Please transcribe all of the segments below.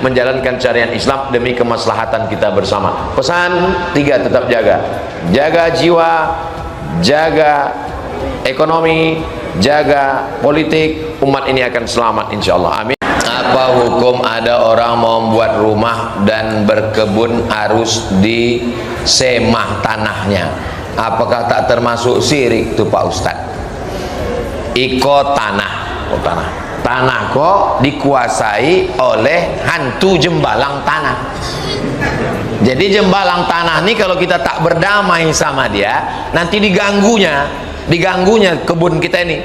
menjalankan syariat Islam demi kemaslahatan kita bersama. Pesan 3 tetap jaga. Jaga jiwa, jaga ekonomi, jaga politik, umat ini akan selamat insyaallah. Amin. Apa hukum ada orang mau membuat rumah dan berkebun harus disemah tanahnya? Apakah tak termasuk syirik tuh Pak Ustadz? Iko tanah, tanah kok dikuasai oleh hantu jembalang tanah. Jadi jembalang tanah ini kalau kita tak berdamai sama dia, nanti diganggunya kebun kita ini.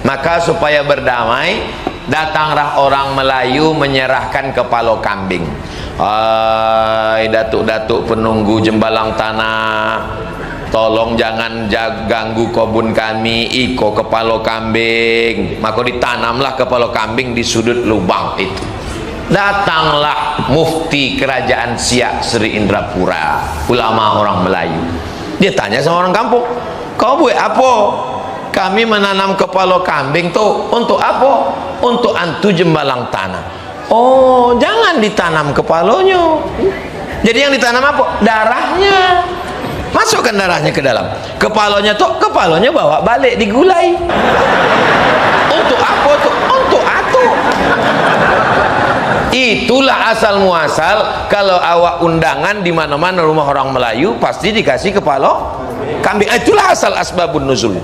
Maka supaya berdamai, datanglah orang Melayu menyerahkan kepala kambing. Datuk-datuk penunggu jembalang tanah, tolong jangan ganggu kebun kami, iko kepala kambing. Maka ditanamlah kepala kambing di sudut lubang itu. Datanglah mufti kerajaan Siak Sri Indrapura, ulama orang Melayu. Dia tanya sama orang kampung, kau buat apa? Kami menanam kepala kambing tuh untuk apa? Untuk antu jembalang tanah. Oh, jangan ditanam kepalanya. Jadi yang ditanam apa? Darahnya. Masukkan darahnya ke dalam. Kepalanya bawa balik digulai. Untuk apa tuh? Untuk atu. Itulah asal muasal kalau awak undangan di mana-mana rumah orang Melayu pasti dikasih kepala kambing. Itulah asal asbabun nuzul.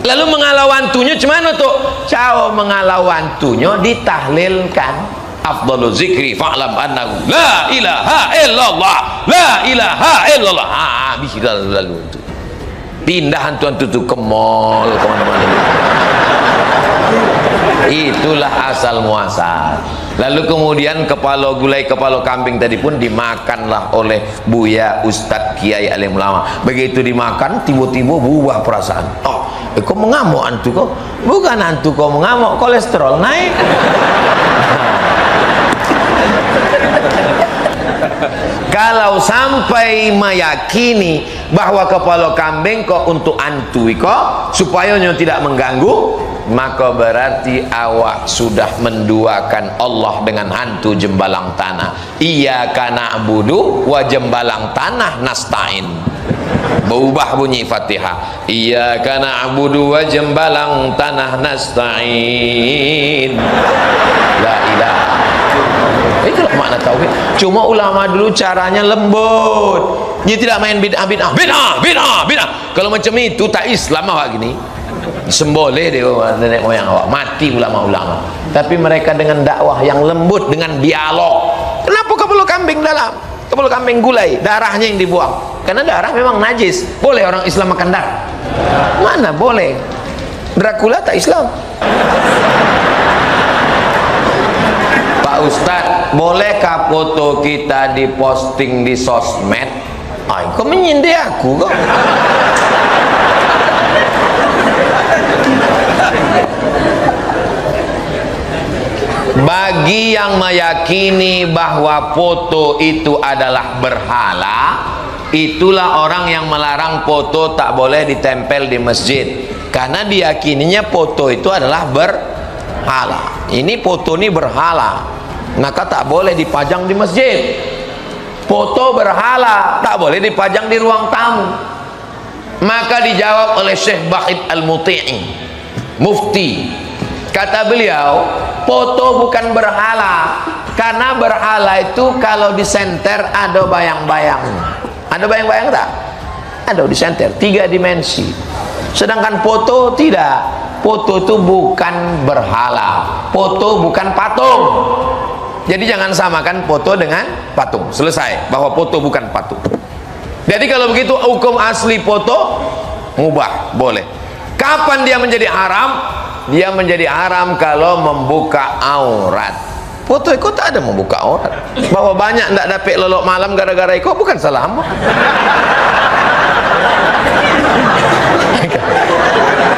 Lalu mengalau antunya cuman tuh? Cao mengalau antunya ditahlilkan. Afdalu zikri fa'lam annahu la ilaha illallah, la ilaha illallah. Habis lalu itu. Pindah hantu-hantu itu ke mall kemana-mana. Itulah asal muasal. Lalu kemudian kepala gulai kepala kambing tadi pun dimakanlah oleh Buya Ustadz Kiai Alim Ulama. Begitu dimakan tiba-tiba berubah perasaan. Oh, kok mengamuk antu kok? Bukan antu kok mengamuk, kolesterol naik. Kalau sampai meyakini bahwa kepala kambing kok untuk antu kok supaya tidak mengganggu, maka berarti awak sudah menduakan Allah dengan hantu jembalang tanah. Iyyaka na'budu wa jembalang tanah nasta'in. Berubah bunyi Fatihah. Iyyaka na'budu wa jembalang tanah nasta'in. La ilaha. Itulah makna tauhid. Cuma ulama dulu caranya lembut. Dia tidak main bid'ah. Kalau macam itu tak Islam awak gini. Semboleh dia nenek moyang awak, mati ulama-ulama. Tapi mereka dengan dakwah yang lembut, dengan dialog. Kenapa kepala kambing dalam? Kepala kambing gulai, darahnya yang dibuang. Karena darah memang najis. Boleh orang Islam makan darah? Mana boleh? Dracula tak Islam. Pak Ustadz, bolehkah foto kita diposting di sosmed? Ay, kok menyindir aku kok? Bagi yang meyakini bahwa foto itu adalah berhala, itulah orang yang melarang foto tak boleh ditempel di masjid. Karena diyakininya foto itu adalah berhala. Ini foto ini berhala, maka tak boleh dipajang di masjid. Foto berhala tak boleh dipajang di ruang tamu. Maka dijawab oleh Syekh Bahid Al-Muti'i, mufti. Kata beliau, foto bukan berhala. Karena berhala itu kalau disenter ada bayang-bayang. Ada bayang-bayang tak? Ada disenter, 3 dimensi. Sedangkan foto tidak. Foto itu bukan berhala. Foto bukan patung. Jadi jangan samakan foto dengan patung. Selesai bahwa foto bukan patung. Jadi kalau begitu hukum asli foto mubah, boleh. Kapan dia menjadi haram? Dia menjadi haram kalau membuka aurat. Foto itu tak ada membuka aurat. Bahwa banyak tidak dapat lelok malam gara-gara itu bukan salahmu.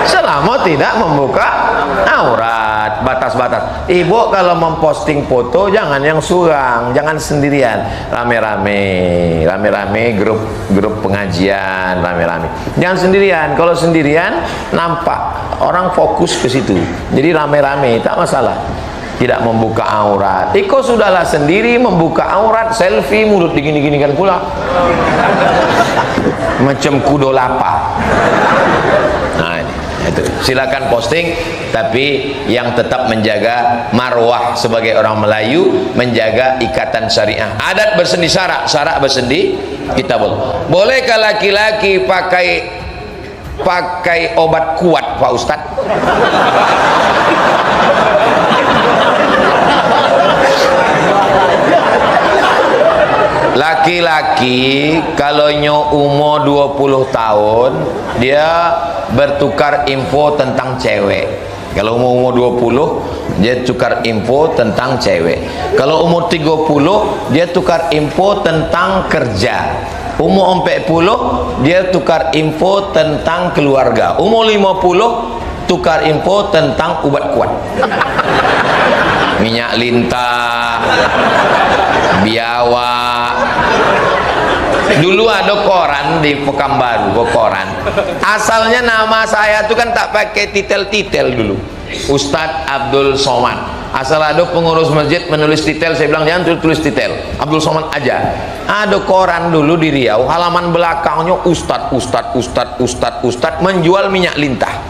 Selama tidak membuka aurat, batas-batas. Ibu kalau memposting foto jangan yang surang, jangan sendirian, rame-rame grup pengajian, rame-rame. Jangan sendirian. Kalau sendirian nampak orang fokus ke situ. Jadi rame-rame tak masalah. tidak membuka aurat. Iko sudahlah sendiri membuka aurat, selfie, mulut digini-ginikan pula. Macam kudo lapa. Nah, itu. Silakan posting, tapi yang tetap menjaga marwah sebagai orang Melayu, menjaga ikatan syariah. Adat bersendi syarak, syarak bersendi kita boleh. Bolehkah laki-laki pakai obat kuat, Pak Ustadz? Laki-laki kalau umur 20 tahun dia bertukar info tentang cewek. Kalau umur 20 dia tukar info tentang cewek. Kalau umur 30 dia tukar info tentang kerja. Umur 40 dia tukar info tentang keluarga. Umur 50 tukar info tentang obat kuat. Minyak lintah, biawak. Dulu ada koran di Pekanbaru, koran. Asalnya nama saya itu kan tak pakai titel-titel dulu. Ustadz Abdul Somad. Asal ada pengurus masjid menulis titel, saya bilang jangan tulis titel, Abdul Somad aja. Ada koran dulu di Riau, halaman belakangnya Ustadz menjual minyak lintah.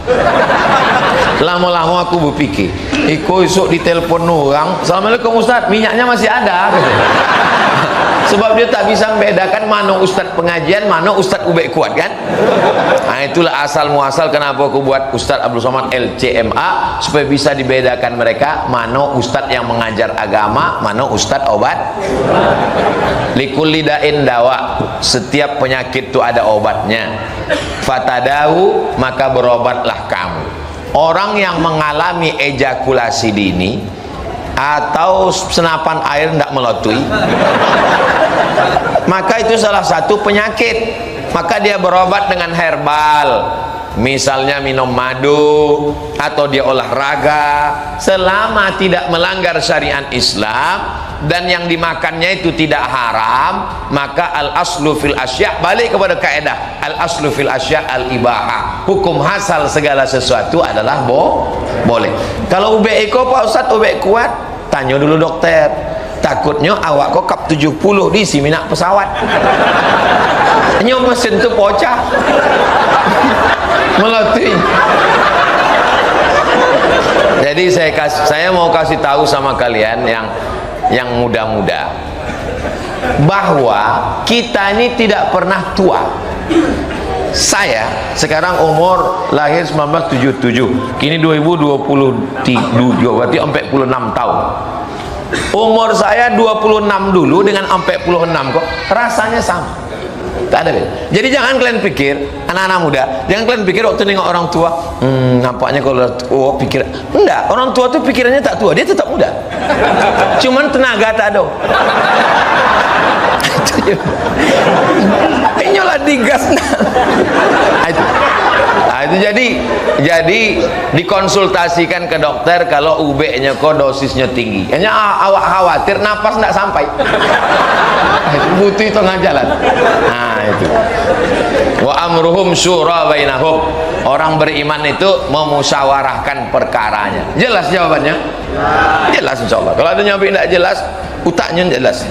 Lama-lama aku berpikir, iko esok ditelepon orang, Assalamualaikum Ustadz, minyaknya masih ada. Sebab dia tak bisa membedakan mana ustadz pengajian, mana ustadz ubek kuat kan. Nah, itulah asal muasal kenapa aku buat Ustadz Abdul Somad LCMA, supaya bisa dibedakan mereka mana ustadz yang mengajar agama, mana ustadz obat. Likulli da'in dawa, setiap penyakit itu ada obatnya. Fatadawu, maka berobatlah kamu. Orang yang mengalami ejakulasi dini atau senapan air tidak melatui, maka itu salah satu penyakit. Maka dia berobat dengan herbal, misalnya minum madu atau dia olahraga, selama tidak melanggar syariat Islam dan yang dimakannya itu tidak haram, maka al aslu fil asya', balik kepada kaidah al aslu fil asya' al ibahah, hukum asal segala sesuatu adalah boleh. Kalau ubek iko Pak Ustadz ubek kuat, tanya dulu dokter, takutnya awak kok kap 70 di si minak pesawat. Nyo mesin tu pocah. Melatih. Jadi saya mau kasih tahu sama kalian yang muda-muda bahwa kita ini tidak pernah tua. Saya sekarang umur lahir 1977, kini 2023, berarti 46 tahun. Umur saya 26 dulu dengan 46 kok rasanya sama, tak ada beda. Jadi jangan kalian pikir, anak-anak muda, jangan kalian pikir waktu nengok orang tua, nampaknya kalau pikir enggak, orang tua tuh pikirannya tak tua, dia tetap muda, cuman tenaga tak ada. Inyolah digas. Itu jadi dikonsultasikan ke dokter kalau UB-nya kok dosisnya tinggi. Hanya awak khawatir napas tidak sampai. Butuh tengah jalan. Nah itu. Wa amruhum syura bainahum. Orang beriman itu memusyawarahkan perkaranya. Jelas jawabannya? Jelas insyaallah. Kalau ada nyampe tidak jelas, utaknya jelas.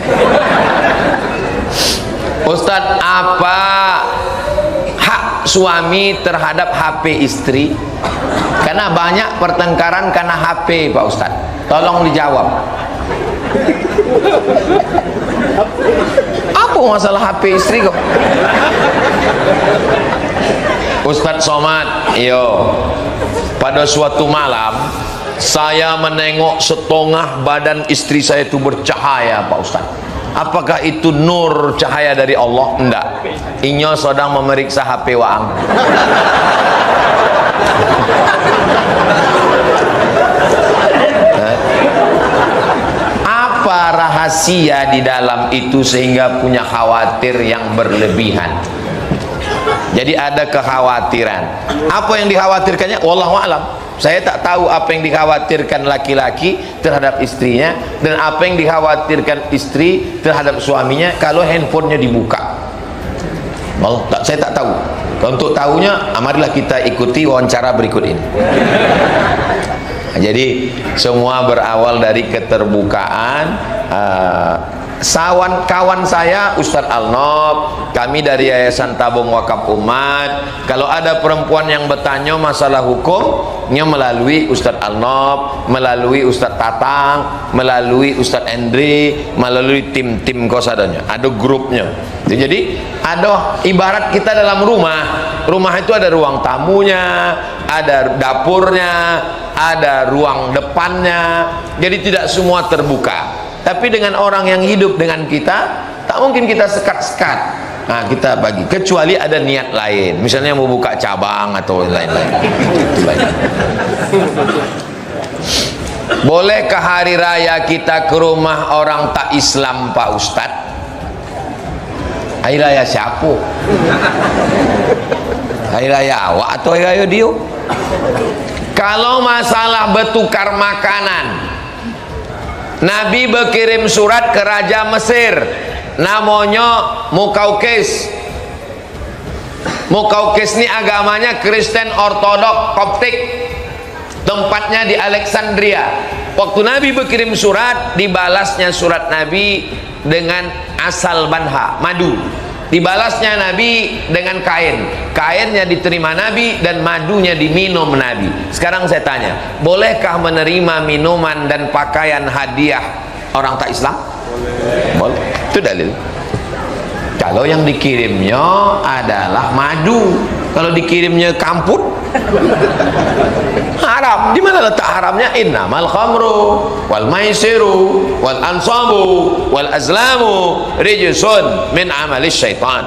Ustadz, apa hak suami terhadap HP istri? Karena banyak pertengkaran karena HP, Pak Ustadz. Tolong dijawab. Apa masalah HP istri kok? Ustadz Somad, pada suatu malam saya menengok setengah badan istri saya itu bercahaya, Pak Ustadz. Apakah itu nur cahaya dari Allah? Enggak. Inyo sedang memeriksa HP waang. Apa rahasia di dalam itu sehingga punya khawatir yang berlebihan? Jadi ada kekhawatiran. Apa yang dikhawatirkannya? Wallahu a'lam. Saya tak tahu apa yang dikhawatirkan laki-laki terhadap istrinya dan apa yang dikhawatirkan istri terhadap suaminya kalau handphonenya dibuka. Saya tak tahu. Untuk tahunya, marilah kita ikuti wawancara berikut ini. Jadi semua berawal dari keterbukaan. Kawan saya Ustadz Alnob, kami dari Yayasan Tabung Wakaf Umat. Kalau ada perempuan yang bertanya masalah hukumnya melalui Ustadz Alnob, melalui Ustadz Tatang, melalui Ustadz Endri, melalui tim-tim kosadanya. Ada grupnya. Jadi ada ibarat kita dalam rumah. Rumah itu ada ruang tamunya, ada dapurnya, ada ruang depannya. Jadi tidak semua terbuka. Tapi dengan orang yang hidup dengan kita, tak mungkin kita sekat-sekat. Nah, kita bagi, kecuali ada niat lain, misalnya mau buka cabang atau lain-lain. Bolehkah hari raya kita ke rumah orang tak Islam, Pak Ustadz? Hari raya siapa? Hari raya awak atau hari raya dia? Kalau masalah bertukar makanan, Nabi berkirim surat ke Raja Mesir, namanya Mukaukis. Mukaukis ini agamanya Kristen Ortodok Koptik, tempatnya di Alexandria. Waktu Nabi berkirim surat, dibalasnya surat Nabi dengan asal banha, madu. Dibalasnya Nabi dengan kain. Kainnya diterima Nabi dan madunya diminum Nabi. Sekarang saya tanya, bolehkah menerima minuman dan pakaian hadiah orang tak Islam? Boleh. Itu dalil. Kalau yang dikirimnya adalah madu, kalau dikirimnya kamput, haram. Di mana letak haramnya? Innamal khamru wal maisiru wal ansabu wal azlamu rijsun min amalis syaitan.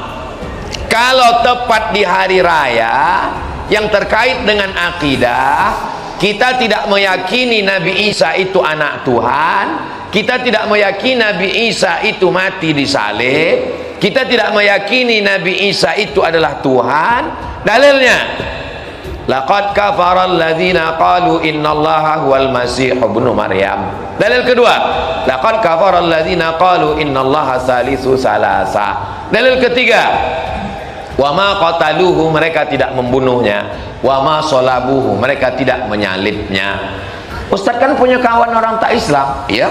Kalau tepat di hari raya yang terkait dengan akidah, kita tidak meyakini Nabi Isa itu anak Tuhan, kita tidak meyakini Nabi Isa itu mati di salib, kita tidak meyakini Nabi Isa itu adalah Tuhan. Dalilnya, laqad kafara alladzina qalu innallaha huwal masih ibnu maryam. Dalil kedua, laqad kafara alladzina qalu innallaha salisu salasa. Dalil ketiga, wa ma qataluhu, mereka tidak membunuhnya, wa ma salabuhu, mereka tidak menyalibnya. Ustaz kan punya kawan orang tak Islam, ya.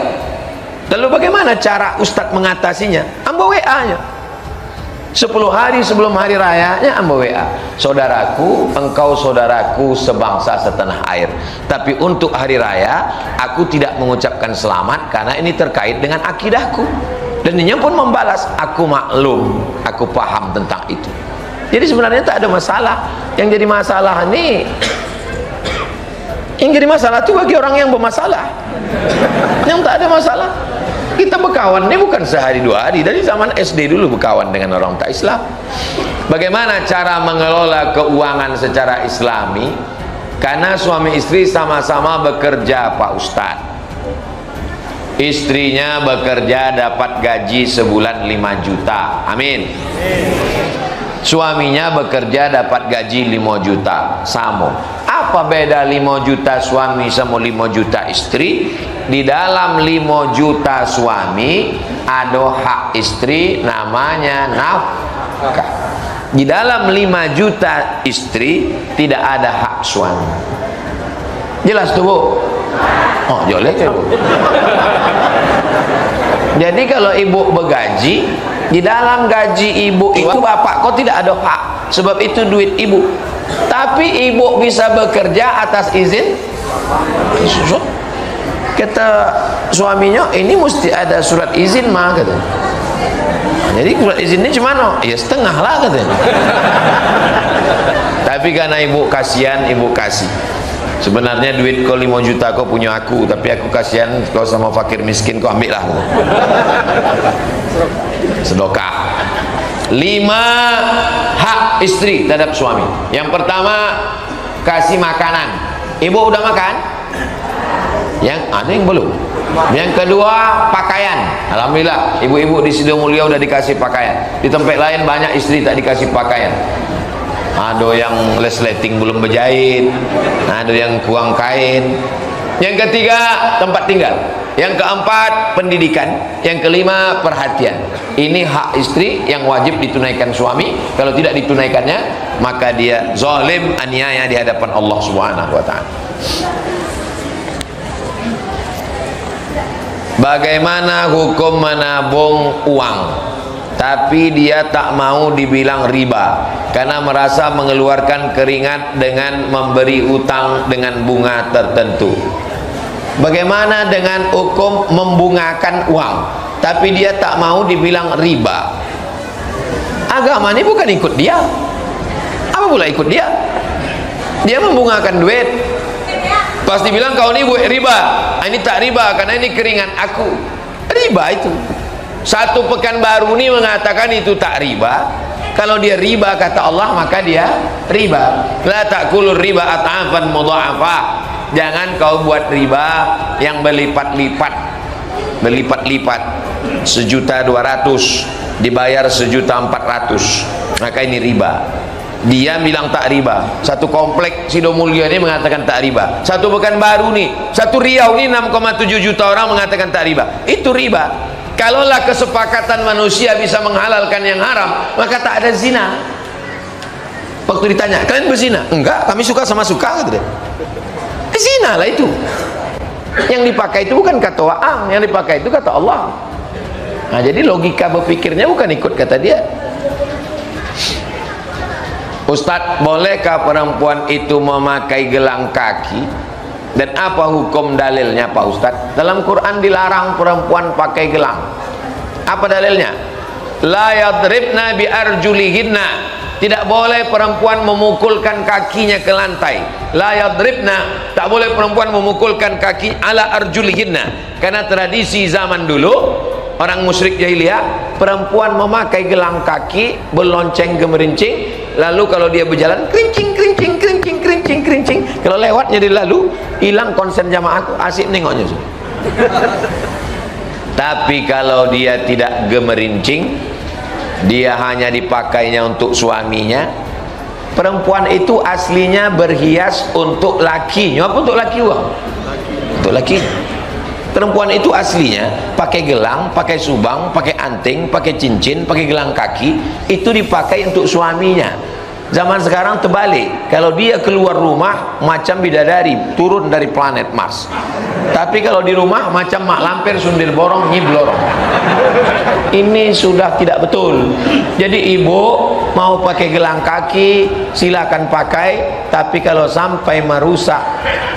Lalu bagaimana cara Ustaz mengatasinya? Ambo WA-nya. 10 hari sebelum hari rayanya ambo WA, saudaraku, engkau saudaraku sebangsa setanah air, tapi untuk hari raya aku tidak mengucapkan selamat karena ini terkait dengan akidahku. Dan dia pun membalas, aku maklum, aku paham tentang itu. Jadi sebenarnya tak ada masalah. Yang jadi masalah ini, yang jadi masalah itu bagi orang yang bermasalah. Yang tak ada masalah. Kita berkawan ini bukan sehari dua hari, dari zaman SD dulu berkawan dengan orang tak Islam. Bagaimana cara mengelola keuangan secara islami? Karena suami istri sama-sama bekerja, Pak Ustadz. Istrinya bekerja dapat gaji sebulan 5 juta, amin. Suaminya bekerja dapat gaji 5 juta, sama. Apa beda 5 juta suami sama 5 juta istri? Di dalam 5 juta suami ada hak istri namanya nafkah. Di dalam 5 juta istri tidak ada hak suami. Jelas tuh, Bu? Oh, jolek ya, Bu. Jadi kalau ibu bergaji, di dalam gaji ibu itu bapak kok tidak ada hak, sebab itu duit ibu. Tapi ibu bisa bekerja atas izin. Kata suaminya, ini mesti ada surat izin mah, katanya. Jadi surat izinnya cuma ya setengah lah, katanya. Tapi karena ibu kasihan, ibu kasih. Sebenarnya duit kau 5 juta kau punya aku, tapi aku kasihan kau sama fakir miskin, kau ambil lah. Sedekah. 5 hak istri terhadap suami. Yang pertama, kasih makanan. Ibu udah makan? Yang ada yang belum. Yang kedua, pakaian. Alhamdulillah, ibu-ibu di Sidomulyo udah dikasih pakaian. Di tempat lain banyak istri tak dikasih pakaian. Ada yang resleting belum berjahit, ada yang kurang kain. Yang ketiga, tempat tinggal. Yang keempat, pendidikan. Yang kelima, perhatian. Ini hak istri yang wajib ditunaikan suami. Kalau tidak ditunaikannya, maka dia zalim, aniaya di hadapan Allah Subhanahu wa ta'ala. Bagaimana hukum menabung uang tapi dia tak mau dibilang riba karena merasa mengeluarkan keringat dengan memberi utang dengan bunga tertentu? Bagaimana dengan hukum membungakan uang tapi dia tak mau dibilang riba? Agama ini bukan ikut dia. Apa pula ikut dia? Dia membungakan duit, pasti bilang kau ini buat riba. Ini tak riba karena ini keringat aku. Riba itu. Satu pekan baru ini mengatakan itu tak riba. Kalau dia riba kata Allah maka dia riba. La ta'kulur riba at'afan mudha'afah. Jangan kau buat riba yang berlipat-lipat. Berlipat-lipat. 1.200.000 dibayar 1.400.000. Maka ini riba. Dia bilang tak riba. Satu komplek Sidomulyo ini mengatakan tak riba. Satu pekan baru nih, satu Riau ini 6,7 juta orang mengatakan tak riba. Itu riba. Kalaulah kesepakatan manusia bisa menghalalkan yang haram, maka tak ada zina. Waktu ditanya, kalian berzina? Enggak, kami suka sama suka, gitu deh. Zina lah itu. Yang dipakai itu bukan kata Waang, yang dipakai itu kata Allah. Nah, jadi logika berpikirnya bukan ikut kata dia. Ustadz, bolehkah perempuan itu memakai gelang kaki? Dan apa hukum dalilnya Pak Ustadz? Dalam Quran dilarang perempuan pakai gelang. Apa dalilnya? La yadribna bi arjulihinna. Tidak boleh perempuan memukulkan kakinya ke lantai. La yadribna, tak boleh perempuan memukulkan kaki ala arjulihinna. Karena tradisi zaman dulu orang musyrik jahiliyah, perempuan memakai gelang kaki, berlonceng gemerincing, lalu kalau dia berjalan kerincing kerincing kerincing kerincing kerincing, kalau lewatnya dia lalu hilang konsen jamaah, asik nengoknya. Tapi kalau dia tidak gemerincing, dia hanya dipakainya untuk suaminya. Perempuan itu aslinya berhias untuk lakinya. Apa untuk laki uang? Untuk laki. Perempuan itu aslinya pakai gelang, pakai subang, pakai anting, pakai cincin, pakai gelang kaki, itu dipakai untuk suaminya. Zaman sekarang terbalik, kalau dia keluar rumah macam bidadari turun dari planet Mars, tapi kalau di rumah macam mak lampir sundil borong nyiblorong. Ini sudah tidak betul. Jadi ibu mau pakai gelang kaki silakan pakai, tapi kalau sampai merusak,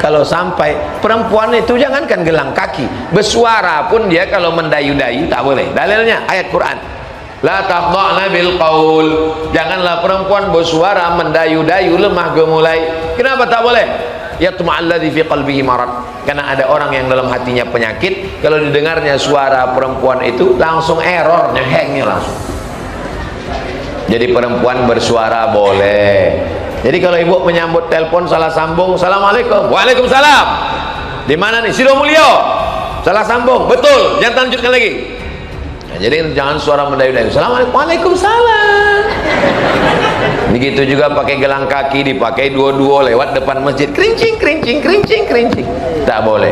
kalau sampai perempuan itu jangankan gelang kaki, bersuara pun dia kalau mendayu-dayu tak boleh. Dalilnya ayat Quran, la taqda'na bil qaul. Janganlah perempuan bersuara mendayu-dayu lemah gemulai. Kenapa tak boleh? Yatma'alladzi fi qalbihi marad. Karena ada orang yang dalam hatinya penyakit, kalau didengarnya suara perempuan itu langsung errornya, hangnya langsung. Jadi perempuan bersuara boleh. Jadi kalau ibu menyambut telepon salah sambung, assalamualaikum, waalaikumsalam. Di mana nih? Sidomulyo. Salah sambung, betul. Jangan lanjutkan lagi. Nah, jadi jangan suara mendayu-dayu. Assalamualaikum, waalaikumsalam. Begitu juga pakai gelang kaki, dipakai duo-duo lewat depan masjid, kerincing kerincing kerincing kerincing. Tak boleh.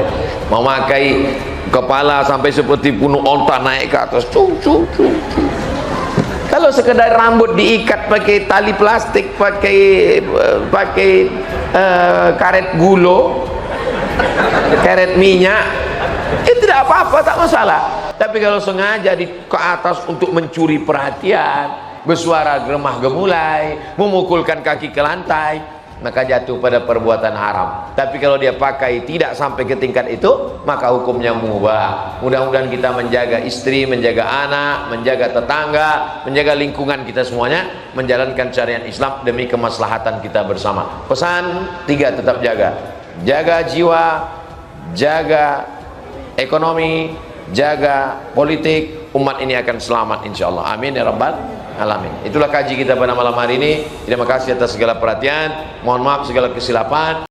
Memakai kepala sampai seperti bunuh onta naik ke atas. Kalau sekedar rambut diikat pakai tali plastik, pakai karet gulo, karet minyak, itu tidak apa-apa, tak masalah. Tapi kalau sengaja ke atas untuk mencuri perhatian, bersuara gemah gemulai, memukulkan kaki ke lantai, maka jatuh pada perbuatan haram. Tapi kalau dia pakai tidak sampai ke tingkat itu, maka hukumnya mubah. Mudah-mudahan kita menjaga istri, menjaga anak, menjaga tetangga, menjaga lingkungan kita semuanya, menjalankan syariat Islam demi kemaslahatan kita bersama. Pesan 3 tetap jaga. Jaga jiwa, jaga ekonomi, jaga politik, umat ini akan selamat insyaallah. Amin ya rabbal alamin. Itulah kaji kita pada malam hari ini. Terima kasih atas segala perhatian. Mohon maaf segala kesilapan.